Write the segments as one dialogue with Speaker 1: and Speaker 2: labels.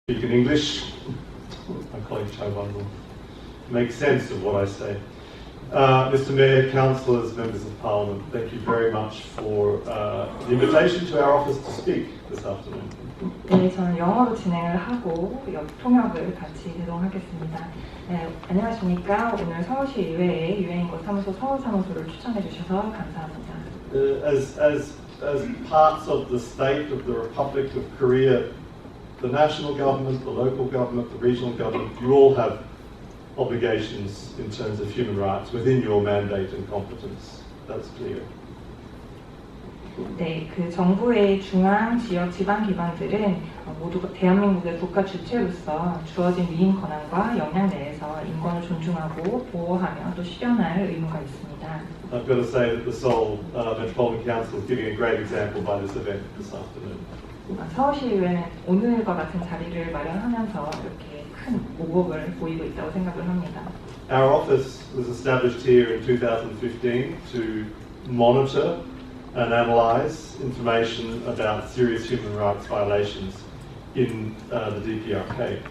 Speaker 1: speak in English. My colleague Chaiwan will make sense of what I say. Mr. Mayor, councillors, members of Parliament, thank you very much for the invitation to our office to speak this afternoon.
Speaker 2: 네, 저는 영어로 진행을 하고 통역을 같이 제공하겠습니다. 네, 안녕하십니까. 오늘 서울시의회의 유엔인권사무소 서울사무소를 추천해 주셔서 감사합니다.
Speaker 1: As parts of the state of the Republic of Korea, the national government, the local government, the regional government, you all have obligations in terms of human rights within your mandate and competence. That's clear.
Speaker 2: 네, 그 정부의 중앙, 지역, 지방 기관들은 모두 대한민국의 국가 주체로서 주어진 위임 권한과 역량 내에서 인권을 존중하고 보호하며 또 실현할 의무가 있습니다.
Speaker 1: I've got to say that the Seoul Metropolitan Council is giving a great example by this event this afternoon.
Speaker 2: 서울시의회는 오늘과 같은 자리를 마련하면서 이렇게 큰 모범을 보이고 있다고 생각을 합니다.
Speaker 1: Our office was established here in 2015 to monitor and analyse information about serious human rights violations in the DPRK.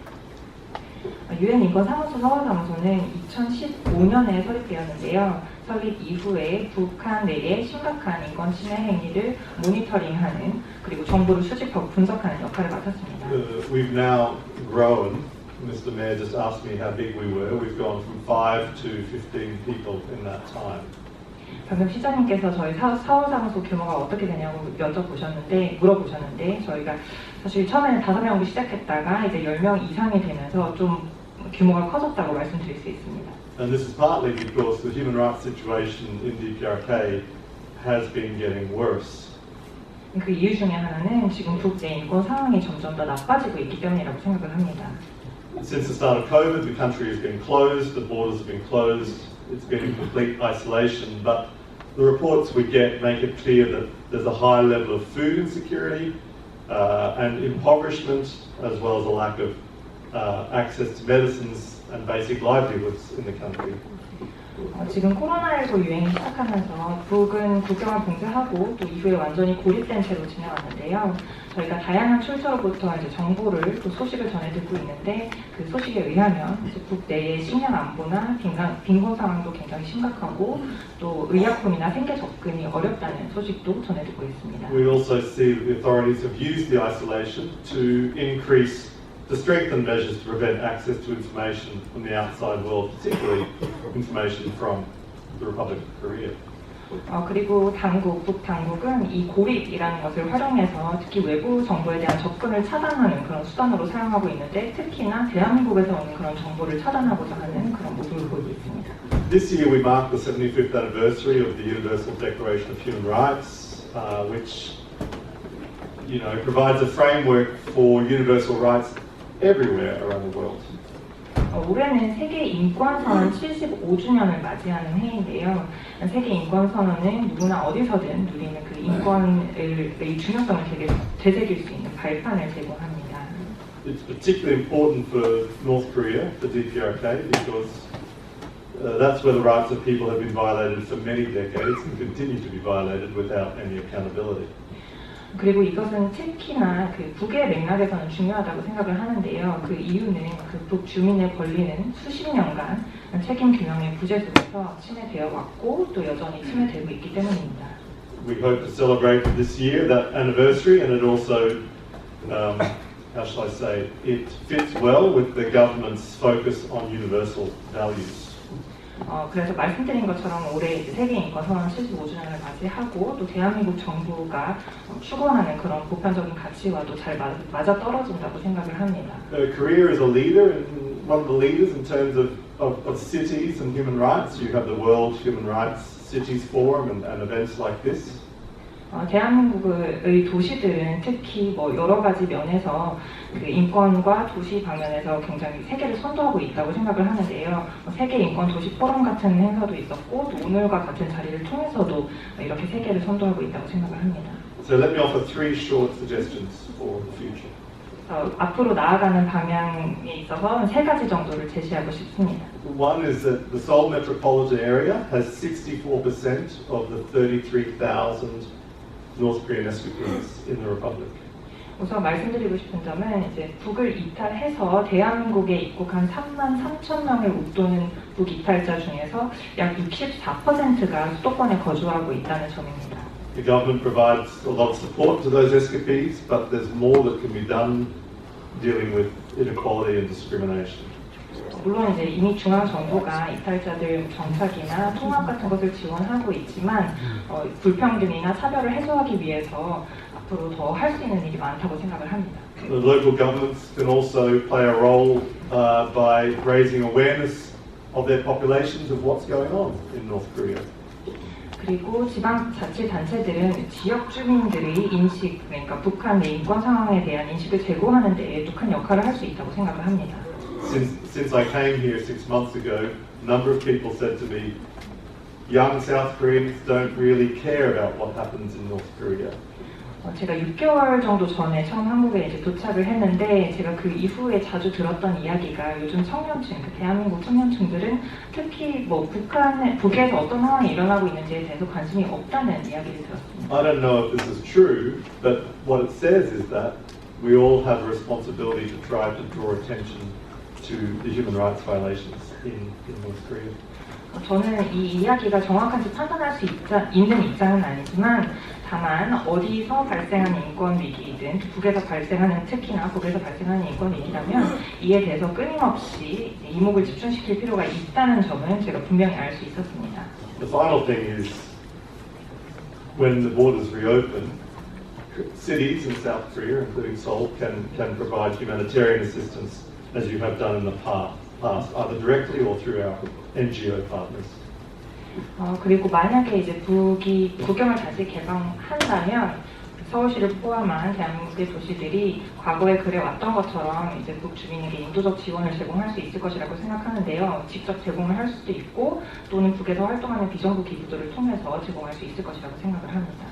Speaker 2: 유엔인권사무소 서울사무소는 2015년에 설립되었는데요. 설립 이후에 북한 내의 심각한 인권 침해 행위를 모니터링하는 그리고 정보를 수집하고 분석하는 역할을 맡았습니다.
Speaker 1: We've now grown. Mr. Mayor just asked me how big we were. We've gone from 5 to 15 people in that time.
Speaker 2: 방금 시장님께서 저희 서울사무소 규모가 어떻게 되냐고 물어보셨는데 저희가 사실 처음에는 5명으로 시작했다가 이제 10명 이상이 되면서 좀 규모가 커졌다고 말씀드릴 수 있습니다.
Speaker 1: And this is partly because the human rights situation in DPRK has been getting worse.
Speaker 2: 그 이유 중에 하나는 지금 북내 인권 상황이 점점 더 나빠지고 있기 때문이라고 생각을 합니다.
Speaker 1: Since the start of COVID, the country has been closed, the borders have been closed, it's been in complete isolation, but the reports we get make it clear that there's a high level of food insecurity and impoverishment, as well as a lack of access to medicines and basic livelihoods in the country.
Speaker 2: 지금 코로나19 유행이 시작하면서 북은 국경을 봉쇄하고 또 이후에 완전히 고립된 채로 지내왔는데요. 저희가 다양한 출처로부터 이제 정보를 또 소식을 전해 듣고 있는데 그 소식에 의하면 이제 북 내의 식량 안보나 빈곤 상황도 굉장히 심각하고 또 의약품이나 생계 접근이 어렵다는 소식도 전해 듣고 있습니다.
Speaker 1: We also see that the authorities have used the isolation to strengthen measures to prevent access to information from the outside world, particularly information from the Republic of Korea.
Speaker 2: 그리고 북 당국은 이 고립이라는 것을 활용해서 특히 외부 정보에 대한 접근을 차단하는 그런 수단으로 사용하고 있는데 특히나 대한민국에서 오는 그런 정보를 차단하고자 하는 그런 모습을 보이고 있습니다.
Speaker 1: This year we mark the 75th anniversary of the Universal Declaration of Human Rights, which provides a framework for universal rights everywhere around the world.
Speaker 2: 올해는 세계 인권선언 75주년을 맞이하는 해인데요. 세계 인권선언은 누구나 어디서든 누리는 그 인권의 중요성을 되새길 수 있는 발판을 제공합니다.
Speaker 1: It's particularly important for North Korea, the DPRK, because that's where the rights of people have been violated for many decades and continue to be violated without any accountability.
Speaker 2: 그리고 이것은 특히나 그 북의 맥락에서는 중요하다고 생각을 하는데요. 그 이유는 그 북 주민의 권리는 수십 년간 책임 규명의 부재 속에서 침해되어 왔고 또 여전히 침해되고 있기 때문입니다.
Speaker 1: We hope to celebrate this year that anniversary, and it also, how shall I say, it fits well with the government's focus on universal values.
Speaker 2: 그래서 말씀드린 것처럼 올해 세계 인권 선언 75주년을 맞이하고 또 대한민국 정부가 추구하는 그런 보편적인 가치와도 잘 맞아 떨어진다고 생각을 합니다.
Speaker 1: Korea is a leader, one of the leaders in terms of cities and human rights. You have the World Human Rights Cities Forum and events like this.
Speaker 2: 대한민국의 도시들은 특히 여러 가지 면에서 그 인권과 도시 방면에서 굉장히 세계를 선도하고 있다고 생각을 하는데요. 세계 인권 도시 포럼 같은 행사도 있었고 또 오늘과 같은 자리를 통해서도 이렇게 세계를 선도하고 있다고 생각을 합니다.
Speaker 1: So let me offer 3 short suggestions for the future.
Speaker 2: 앞으로 나아가는 방향에 있어서 3가지 정도를 제시하고 싶습니다.
Speaker 1: One is that the Seoul metropolitan area has 64% of the 33,000 North Korean SVPs in the Republic.
Speaker 2: 우선 말씀드리고 싶은 점은 이제 북을 이탈해서 대한민국에 입국한 33,000명을 웃도는 북 이탈자 중에서 약 64%가 수도권에 거주하고 있다는 점입니다.
Speaker 1: The government provides a lot of support to those escapees, but there's more that can be done dealing with inequality and discrimination.
Speaker 2: 물론 이제 이미 중앙 정부가 이탈자들 정착이나 통합 같은 것을 지원하고 있지만 불평등이나 차별을 해소하기 위해서 앞으로 더 할 수 있는 일이 많다고 생각을 합니다.
Speaker 1: The local governments can also play a role by raising awareness of their populations of what's going on in North Korea.
Speaker 2: 그리고 지방자치단체들은 지역 주민들의 인식, 그러니까 북한 내 인권 상황에 대한 인식을 제고하는 데에 또 큰 역할을 할 수 있다고 생각을 합니다.
Speaker 1: Since I came here 6 months ago, a number of people said to me, young South Koreans don't really care about what happens in North Korea.
Speaker 2: 제가 6개월 정도 전에 처음 한국에 이제 도착을 했는데 제가 그 이후에 자주 들었던 이야기가 요즘 청년층, 대한민국 청년층들은 특히 뭐 북에서 어떤 상황이 일어나고 있는지에 대해서 관심이 없다는 이야기를 들었습니다.
Speaker 1: I don't know if this is true, but what it says is that we all have a responsibility to try to draw attention to the human rights violations in North Korea.
Speaker 2: 저는 이 이야기가 정확한지 판단할 수 있는 입장은 아니지만 다만 어디서 발생하는 인권 위기이든 북에서 발생하는 특히나 북에서 발생하는 인권 위기라면 이에 대해서 끊임없이 이목을 집중시킬 필요가 있다는 점은 제가 분명히 알 수 있었습니다.
Speaker 1: The final thing is when the borders reopen, cities in South Korea, including Seoul, can provide humanitarian assistance as you have done in the past, either directly or through our NGO partners.
Speaker 2: 그리고 만약에 이제 국경을 다시 개방한다면 서울시를 포함한 대한민국의 도시들이 과거에 그래 왔던 것처럼 이제 북 주민에게 인도적 지원을 제공할 수 있을 것이라고 생각하는데요. 직접 제공을 할 수도 있고 또는 북에서 활동하는 비정부 기구들을 통해서 제공할 수 있을 것이라고 생각을 합니다.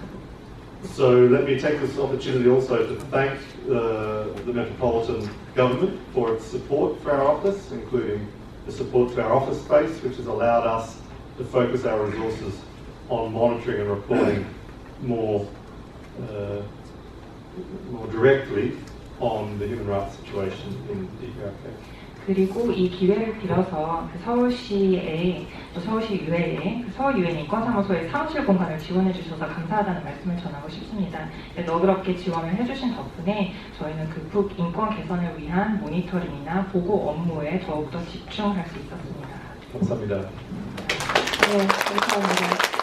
Speaker 1: So let me take this opportunity also to thank the Metropolitan Government for its support for our office, including the support to our office space, which has allowed us to focus our resources on monitoring and reporting more directly on the human rights situation in the DPRK.
Speaker 2: 그리고 이 기회를 빌어서 서울시의 서울시의회에 서울 유엔인권사무소의 사무실 공간을 지원해 주셔서 감사하다는 말씀을 전하고 싶습니다. 너그럽게 지원을 해주신 덕분에 저희는 그 북 인권 개선을 위한 모니터링이나 보고 업무에 더욱더 집중할 수 있었습니다.
Speaker 1: 감사합니다.
Speaker 2: 네, 감사합니다.